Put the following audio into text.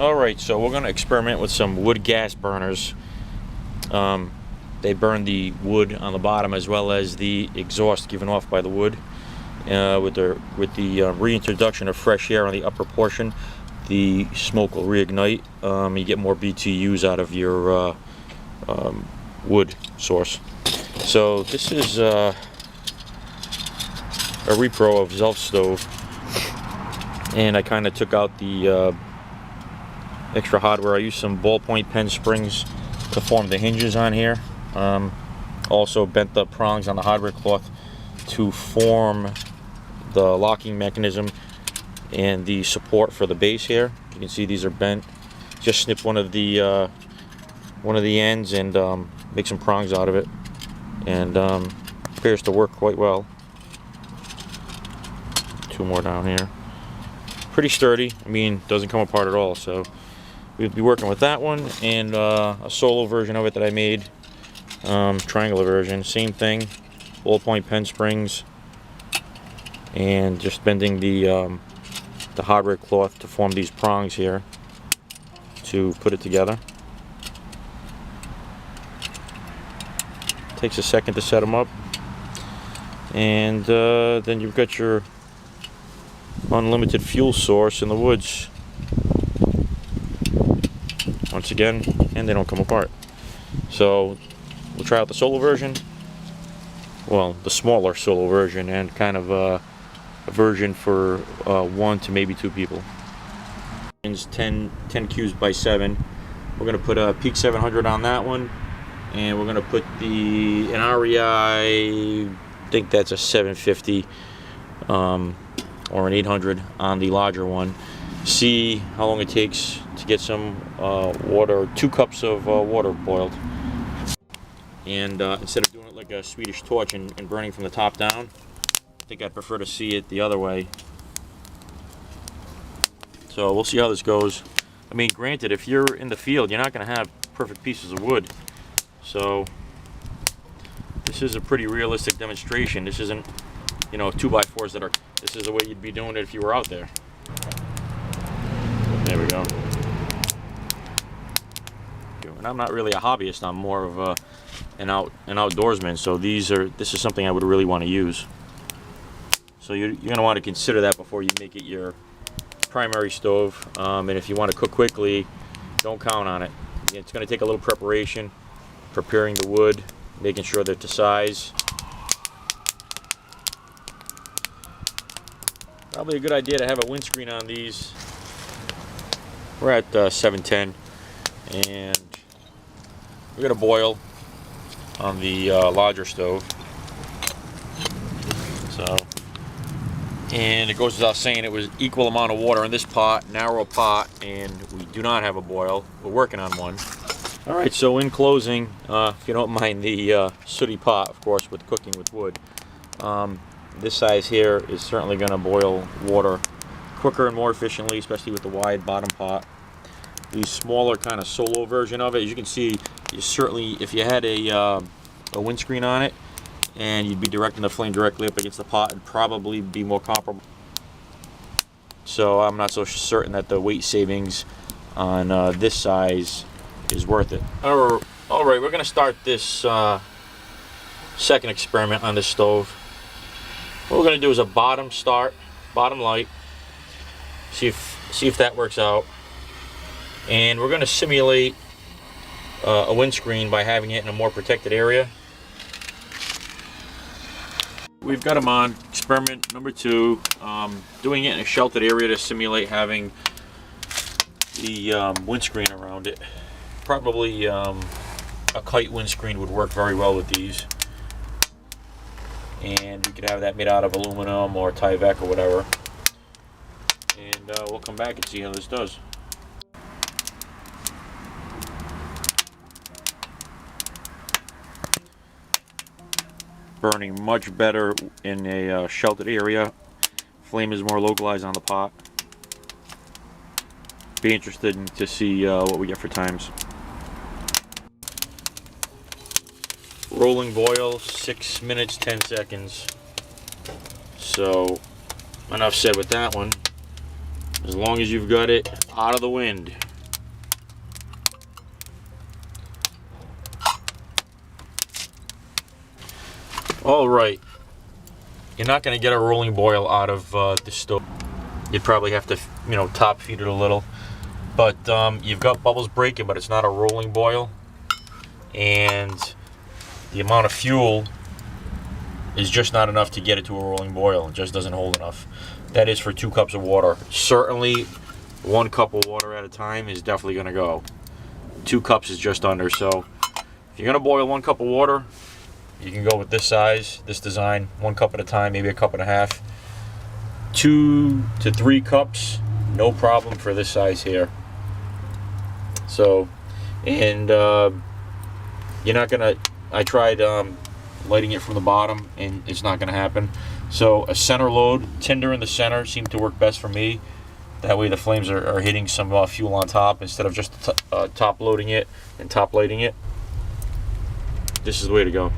Alright, so we're going to experiment with some wood gas burners. They burn the wood on the bottom as well as the exhaust given off by the wood. With the reintroduction of fresh air on the upper portion, the smoke will reignite. You get more BTUs out of your wood source. So this is a repro of Zelf stove, and I kind of took out the extra hardware. I used some ballpoint pen springs to form the hinges on here. Also bent the prongs on the hardware cloth to form the locking mechanism and the support for the base here. You can see these are bent. Just snip one of the ends and make some prongs out of it, and appears to work quite well. Two more down here. Pretty sturdy. I mean, doesn't come apart at all. So we'll be working with that one and a solo version of it that I made, triangular version. Same thing, ballpoint pen springs, and just bending the hardware cloth to form these prongs here to put it together. Takes a second to set them up, and then you've got your unlimited fuel source in the woods once again, and they don't come apart. So we'll try out the solo version, well, the smaller solo version, and kind of a version for 1 to maybe 2 people. 10 cubes by 7. We're going to put a Peak 700 on that one, and we're going to put an REI, I think that's a 750 or an 800 on the larger one. See how long it takes to get some water, 2 cups of water boiled. And instead of doing it like a Swedish torch and burning from the top down, I think I'd prefer to see it the other way. So we'll see how this goes. I mean, granted, if you're in the field, you're not going to have perfect pieces of wood. So this is a pretty realistic demonstration. This isn't, 2x4s that are, this is the way you'd be doing it if you were out there. There we go. And I'm not really a hobbyist. I'm more of an outdoorsman. So this is something I would really want to use. So you're going to want to consider that before you make it your primary stove. And if you want to cook quickly, don't count on it. It's going to take a little preparation, preparing the wood, making sure they're to size. Probably a good idea to have a windscreen on these. We're at 710, and we're going to boil on the larger stove. So, and it goes without saying, it was equal amount of water in this pot, narrow pot, and we do not have a boil. We're working on one. All right, so in closing, if you don't mind the sooty pot, of course, with cooking with wood, this size here is certainly going to boil water quicker and more efficiently, especially with the wide bottom pot. The smaller kind of solo version of it, as you can see, you certainly, if you had a windscreen on it and you'd be directing the flame directly up against the pot, it'd probably be more comparable. So I'm not so certain that the weight savings on this size is worth it. All right, we're going to start this second experiment on this stove. What we're going to do is a bottom start, bottom light, see if that works out. And we're going to simulate a windscreen by having it in a more protected area. We've got them on experiment number 2, doing it in a sheltered area to simulate having the windscreen around it. Probably a kite windscreen would work very well with these, and you could have that made out of aluminum or Tyvek or whatever, and we'll come back and see how this does. Burning much better in a sheltered area. Flame is more localized on the pot. Be interested to see what we get for times. Rolling boil, 6 minutes 10 seconds. So enough said with that one. As long as you've got it out of the wind, All right, you're not going to get a rolling boil out of the stove. You'd probably have to, you know, top feed it a little. But you've got bubbles breaking, but it's not a rolling boil. And the amount of fuel is just not enough to get it to a rolling boil. It just doesn't hold enough. That is for 2 cups of water. Certainly 1 cup of water at a time is definitely going to go. 2 cups is just under. So if you're going to boil 1 cup of water, you can go with this size, this design, 1 cup at a time, maybe a cup and a half. 2 to 3 cups, no problem for this size here. So, and you're not gonna, I tried lighting it from the bottom and it's not gonna happen. So a center load, tinder in the center seemed to work best for me. That way the flames are hitting some fuel on top instead of just top loading it and top lighting it. This is the way to go.